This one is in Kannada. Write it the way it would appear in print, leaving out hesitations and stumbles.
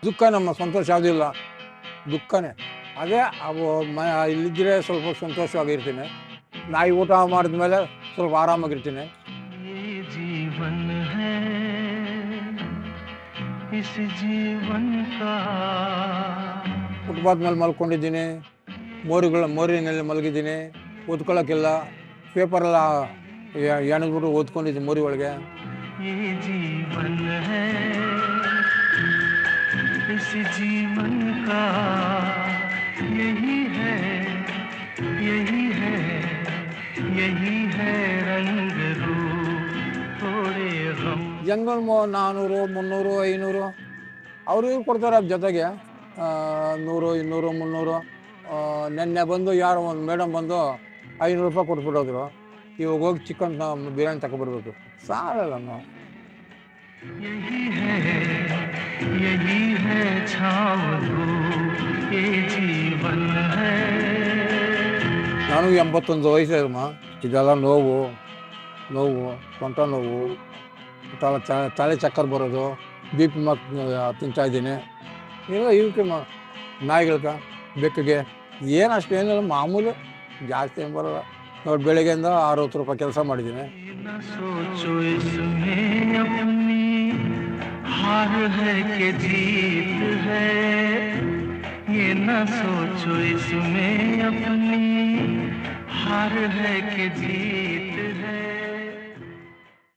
ದುಃಖ ನಮ್ಮ ಸಂತೋಷ ಯಾವುದಿಲ್ಲ, ದುಃಖನೇ. ಅದೇ ಅವು ಇಲ್ಲಿದ್ದರೆ ಸ್ವಲ್ಪ ಸಂತೋಷವಾಗಿರ್ತೀನಿ. ನಾಯಿ ಊಟ ಮಾಡಿದ್ಮೇಲೆ ಸ್ವಲ್ಪ ಆರಾಮಾಗಿರ್ತೀನಿ. ಫುಟ್ಪಾತ್ ಮೇಲೆ ಮಲ್ಕೊಂಡಿದ್ದೀನಿ, ಮೋರಿನಲ್ಲಿ ಮಲಗಿದ್ದೀನಿ, ಓದ್ಕೊಳ್ಳೋಕ್ಕಿಲ್ಲ, ಪೇಪರೆಲ್ಲ ಎಣದ್ಬಿಟ್ಟು ಓದ್ಕೊಂಡಿದ್ದೀನಿ ಮೋರಿ ಒಳಗೆ. इस जीवन का यही है रंग रूप थोड़े गम. ಜಂಗಲ್ 400 300 500 ಅವರು ಕೊಡ್ತಾರೆ ಜೊತೆಗೆ 100 200 300. ನೆನ್ನೆ ಬಂದು ಯಾರೋ ಒಂದು ಮೇಡಮ್ ಬಂದು 500 ರೂಪಾಯಿ ಕೊಟ್ಬಿಟ್ಟೋದ್ರು. ಇವಾಗ ಹೋಗಿ ಚಿಕನ್ ಬಿರಿಯಾನಿ ತಗೊಬರ್ಬೇಕು, ಸಾಲಲ್ಲ ನಾವು. ನನಗೆ 81 ವಯಸ್ಸಮ್ಮ. ಇದೆಲ್ಲ ನೋವು ಸೊಂಟ ನೋವು, ತಲೆ ಚಕ್ಕರ್ ಬರೋದು, BP ತಿಂತಾ ಇದ್ದೀನಿ. ಇಲ್ಲ ಇವಕ್ಕೆ ನಾಯಿಗಳ್ಕ ಬೆಕ್ಕಿಗೆ ಏನು ಅಷ್ಟೇನಿಲ್ಲ, ಮಾಮೂಲು, ಜಾಸ್ತಿ ಏನು ಬರೋಲ್ಲ. ನೋಡಿ ಬೆಳಿಗ್ಗೆಯಿಂದ 60 ರೂಪಾಯಿ ಕೆಲಸ ಮಾಡಿದ್ದೀನಿ. हार है कि जीत है, ये न सोचो इसमें अपनी, हार है कि जीत है.